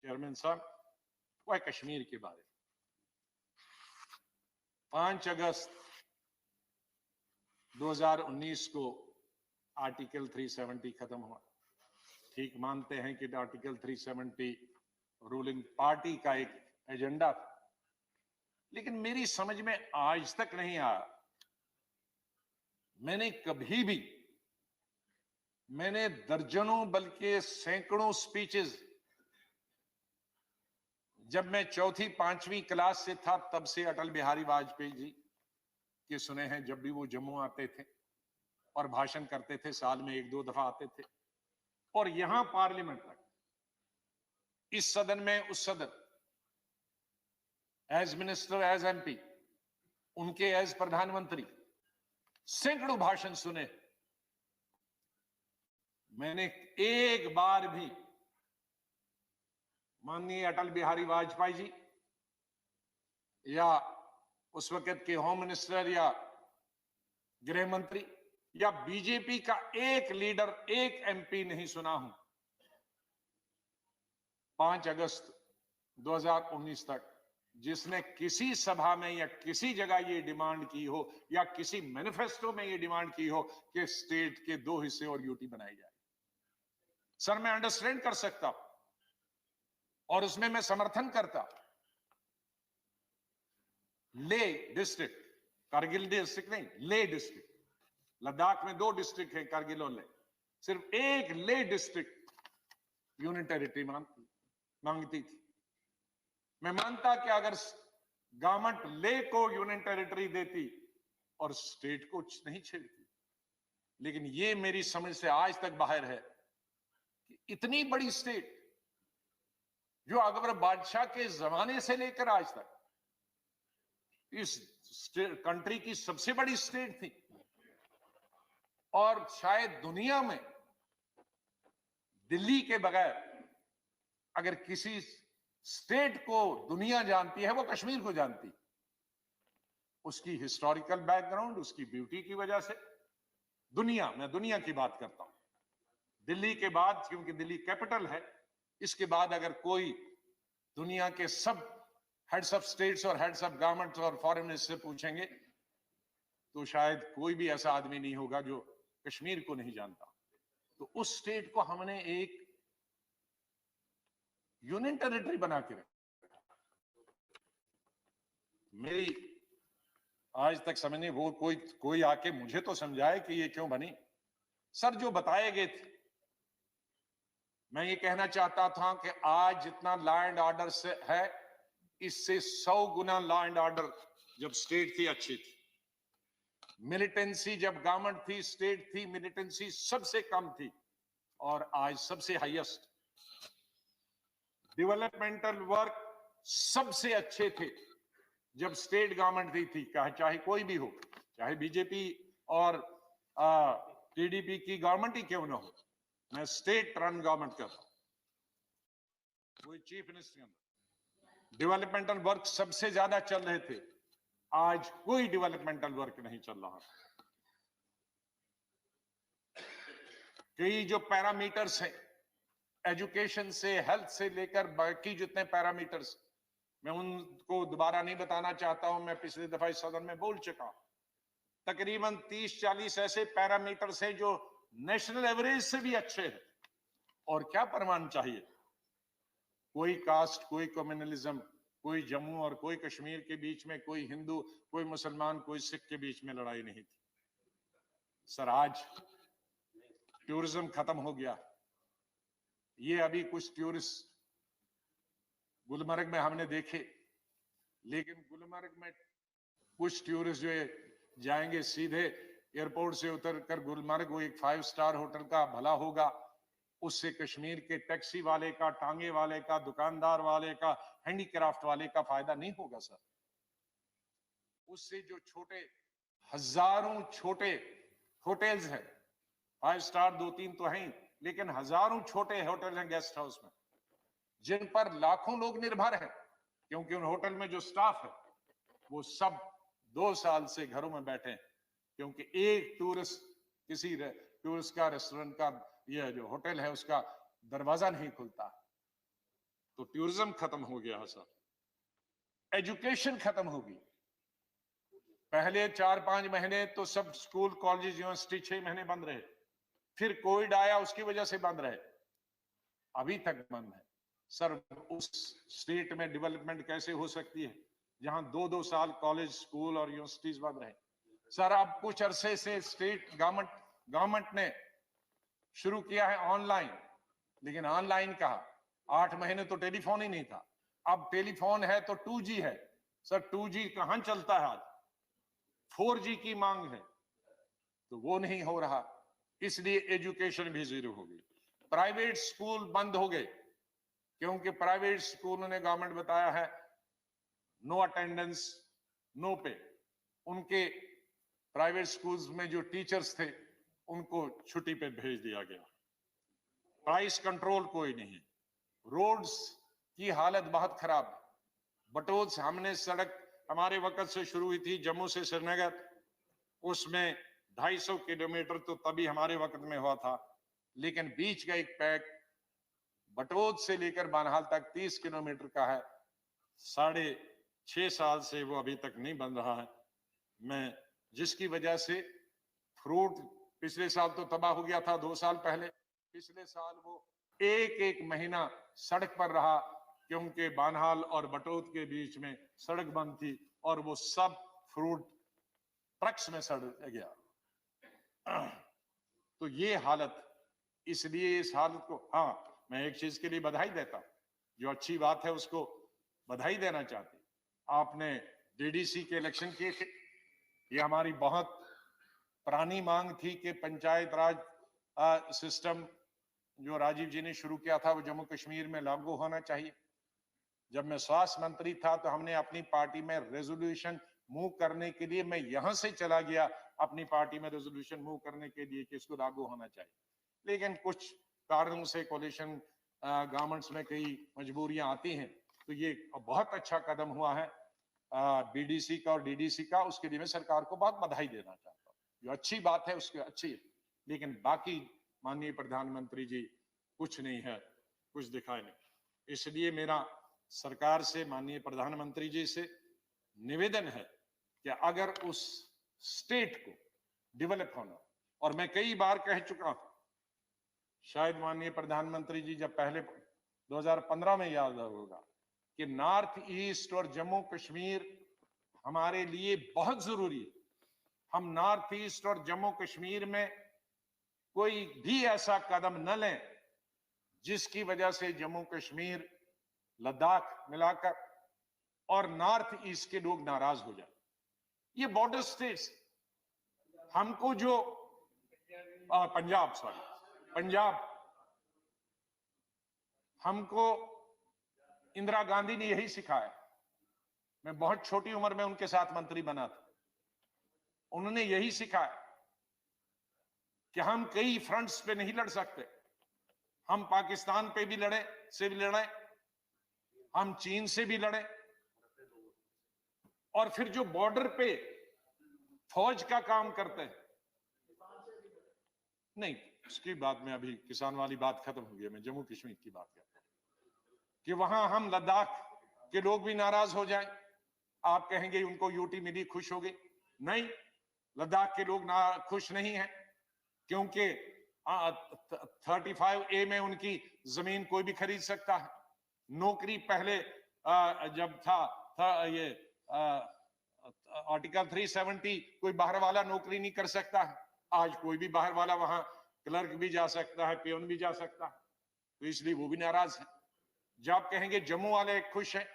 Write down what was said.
Chairman साहब, वह कश्मीर के बारे में 5 अगस्त 2019 को आर्टिकल 370 खत्म हुआ। ठीक मानते हैं कि आर्टिकल 370 रूलिंग पार्टी का एक एजेंडा था, लेकिन मेरी समझ में आज तक नहीं आया। मैंने दर्जनों बल्कि सैकड़ों स्पीचेस जब मैं चौथी पांचवी क्लास से था तब से अटल बिहारी वाजपेयी जी के सुने हैं। जब भी वो जम्मू आते थे और भाषण करते थे, साल में 1-2 दफा आते थे, और यहां पार्लियामेंट तक, इस सदन में उस सदन, एज मिनिस्टर, एज एमपी, उनके एज प्रधानमंत्री, सैकड़ों भाषण सुने। मैंने एक बार भी माननीय अटल बिहारी वाजपेयी जी या उस वक्त के होम मिनिस्टर या गृह मंत्री या बीजेपी का एक लीडर, एक एमपी नहीं सुना हूं 5 अगस्त 2019 तक जिसने किसी सभा में या किसी जगह ये डिमांड की हो या किसी मैनिफेस्टो में ये डिमांड की हो कि स्टेट के 2 हिस्से और यूटी बनाई जाए। सर, मैं अंडरस्टैंड कर सकता हूं और उसमें मैं समर्थन करता। ले डिस्ट्रिक्ट, कारगिल डिस्ट्रिक्ट नहीं, ले डिस्ट्रिक्ट, लद्दाख में 2 डिस्ट्रिक्ट है, कारगिल और ले, सिर्फ एक ले डिस्ट्रिक्ट यूनियन टेरिटरी मांगती थी। मैं मानता कि अगर गवर्नमेंट ले को यूनियन टेरिटरी देती और स्टेट को नहीं छेड़ती, लेकिन ये मेरी समझ से आज तक बाहर है कि इतनी बड़ी स्टेट जो अकबर बादशाह के जमाने से लेकर आज तक इस कंट्री की सबसे बड़ी स्टेट थी, और शायद दुनिया में दिल्ली के बगैर अगर किसी स्टेट को दुनिया जानती है वो कश्मीर को जानती। उसकी हिस्टोरिकल बैकग्राउंड, उसकी ब्यूटी की वजह से मैं दुनिया की बात करता हूं। दिल्ली के बाद, क्योंकि दिल्ली कैपिटल है, इसके बाद अगर कोई दुनिया के सब हेड्स ऑफ स्टेट्स और हेड्स ऑफ गवर्नमेंट्स और फॉरेन मिनिस्टर पूछेंगे तो शायद कोई भी ऐसा आदमी नहीं होगा जो कश्मीर को नहीं जानता। तो उस स्टेट को हमने एक यूनियन टेरिटरी बना के रखा। मेरी आज तक समझ नहीं, वो कोई आके मुझे तो समझाए कि ये क्यों बनी। सर, जो बताए गए थे, मैं ये कहना चाहता था कि आज जितना लॉ एंड ऑर्डर से है, इससे 100 गुना लॉ एंड ऑर्डर जब स्टेट थी अच्छी थी। मिलिटेंसी जब गवर्नमेंट थी, स्टेट थी, मिलिटेंसी सबसे कम थी, और आज सबसे हाईएस्ट। डेवलपमेंटल वर्क सबसे अच्छे थे जब स्टेट गवर्नमेंट थी, चाहे कोई भी हो, चाहे बीजेपी और टीडीपी की गवर्नमेंट ही क्यों ना हो। मैं स्टेट रन गवर्नमेंट करता हूं, कोई चीफ मिनिस्टर के अंदर डेवलपमेंटल वर्क सबसे ज्यादा चल रहे थे। आज कोई डेवलपमेंटल वर्क नहीं चल रहा। कई जो पैरामीटर्स हैं, एजुकेशन से, हेल्थ से लेकर बाकी जितने पैरामीटर्स, मैं उनको दोबारा नहीं बताना चाहता हूं, मैं पिछली दफा इस सदन में बोल चुका हूं। तकरीबन 30-40 ऐसे पैरामीटर्स हैं जो नेशनल एवरेज से भी अच्छे हैं। और क्या प्रमाण चाहिए? कोई कास्ट, कोई कम्युनलिज्म, कोई जम्मू और कोई कश्मीर के बीच में, कोई हिंदू, कोई मुसलमान, कोई सिख के बीच में लड़ाई नहीं थी। सर, आज टूरिज्म खत्म हो गया। ये अभी कुछ टूरिस्ट गुलमर्ग में हमने देखे, लेकिन गुलमर्ग में कुछ टूरिस्ट जो जाएंगे सीधे एयरपोर्ट से उतरकर गुलमर्ग, वो एक 5 स्टार होटल का भला होगा, उससे कश्मीर के टैक्सी वाले का, टांगे वाले का, दुकानदार वाले का, हैंडीक्राफ्ट वाले का फायदा नहीं होगा सर। उससे जो हजारों छोटे होटल्स हैं, 5 स्टार 2-3 तो हैं, लेकिन हजारों छोटे होटल हैं गेस्ट हाउस में, जिन पर लाखों लोग निर्भर हैं, क्योंकि उन होटल में जो स्टाफ है वो सब 2 साल से घरों में बैठे हैं, क्योंकि एक किसी टूरिस्ट का, रेस्टोरेंट का, यह जो होटल है उसका दरवाजा नहीं खुलता। तो टूरिज्म खत्म हो गया सर, एजुकेशन खत्म होगी। पहले 4-5 महीने तो सब स्कूल कॉलेज यूनिवर्सिटी 6 महीने बंद रहे, फिर कोविड आया उसकी वजह से बंद रहे, अभी तक बंद है सर। उस स्टेट में डेवलपमेंट कैसे हो सकती है जहां 2-2 साल कॉलेज स्कूल और यूनिवर्सिटीज बंद रहे सर। अब कुछ अरसे से स्टेट गवर्नमेंट ने शुरू किया है ऑनलाइन, लेकिन ऑनलाइन कहा 8 महीने तो टेलीफोन ही नहीं था, अब टेलीफोन है तो 2G है सर। 2G कहां चलता है आज, 4G की मांग है, तो वो नहीं हो रहा, इसलिए एजुकेशन भी जीरो हो गई। प्राइवेट स्कूल बंद हो गए क्योंकि प्राइवेट स्कूलों ने गवर्नमेंट बताया है नो अटेंडेंस नो पे। उनके प्राइवेट स्कूल्स में जो टीचर्स थे उनको छुट्टी पे भेज दिया गया। प्राइस कंट्रोल कोई नहीं, रोड्स की हालत बहुत खराब है। बटोद हमने सड़क हमारे वक्त से शुरू हुई थी जम्मू से श्रीनगर, उसमें 250 किलोमीटर तो तभी हमारे वक्त में हुआ था, लेकिन बीच का एक पैक बटोद से लेकर बानहाल तक 30 किलोमीटर का है, 6.5 साल से वो अभी तक नहीं बन रहा है। मैं जिसकी वजह से फ्रूट पिछले साल तो तबाह हो गया था, 2 साल पहले, पिछले साल वो एक महीना सड़क पर रहा क्योंकि बानहाल और बटोद के बीच में सड़क बंद थी और वो सब फ्रूट ट्रक्स में सड़ गया। तो ये हालत, इसलिए इस हालत को, हाँ मैं एक चीज के लिए बधाई देता, जो अच्छी बात है उसको बधाई देना चाहती। आपने डीडीसी के इलेक्शन किए थे, ये हमारी बहुत पुरानी मांग थी कि पंचायत राज सिस्टम जो राजीव जी ने शुरू किया था वो जम्मू कश्मीर में लागू होना चाहिए। जब मैं स्वास्थ्य मंत्री था तो हमने अपनी पार्टी में रेजोल्यूशन मूव करने के लिए, मैं यहां से चला गया अपनी पार्टी में रेजोल्यूशन मूव करने के लिए कि इसको लागू होना चाहिए, लेकिन कुछ कारणों से कोalition गवर्नमेंट्स में कई मजबूरियां आती हैं, तो ये बहुत अच्छा कदम हुआ है बीडीसी का और डीडीसी का, उसके लिए मैं सरकार को बहुत बधाई देना चाहता हूँ। जो अच्छी बात है उसकी अच्छी है, लेकिन बाकी माननीय प्रधानमंत्री जी कुछ नहीं है, कुछ दिखाई नहीं। इसलिए मेरा सरकार से, माननीय प्रधानमंत्री जी से निवेदन है कि अगर उस स्टेट को डेवलप होना, और मैं कई बार कह चुका हूं, शायद माननीय प्रधानमंत्री जी जब पहले 2015 में याद होगा कि नॉर्थ ईस्ट और जम्मू कश्मीर हमारे लिए बहुत जरूरी है। हम नॉर्थ ईस्ट और जम्मू कश्मीर में कोई भी ऐसा कदम न लें जिसकी वजह से जम्मू कश्मीर, लद्दाख मिलाकर और नॉर्थ ईस्ट के लोग नाराज हो जाए। ये बॉर्डर स्टेट्स, हमको जो पंजाब, हमको इंदिरा गांधी ने यही सिखाया। मैं बहुत छोटी उम्र में उनके साथ मंत्री बना था, उन्होंने यही सिखाया कि हम कई फ्रंट्स पे नहीं लड़ सकते। हम पाकिस्तान पे भी लड़े, हम चीन से भी लड़े, और फिर जो बॉर्डर पे फौज का काम करते हैं, नहीं उसकी बात में, अभी किसान वाली बात खत्म हो गई, मैं जम्मू कश्मीर की बात करता हूं कि वहां हम लद्दाख के लोग भी नाराज हो जाएं। आप कहेंगे उनको यूटी मिली, खुश हो गई, नहीं, लद्दाख के लोग ना खुश नहीं हैं, क्योंकि 35A में उनकी जमीन कोई भी खरीद सकता है। नौकरी पहले जब था ये आर्टिकल 370, कोई बाहर वाला नौकरी नहीं कर सकता है, आज कोई भी बाहर वाला वहां क्लर्क भी जा सकता है, पियोन भी जा सकता है, तो इसलिए वो भी नाराज है। जब आप कहेंगे जम्मू वाले खुश हैं,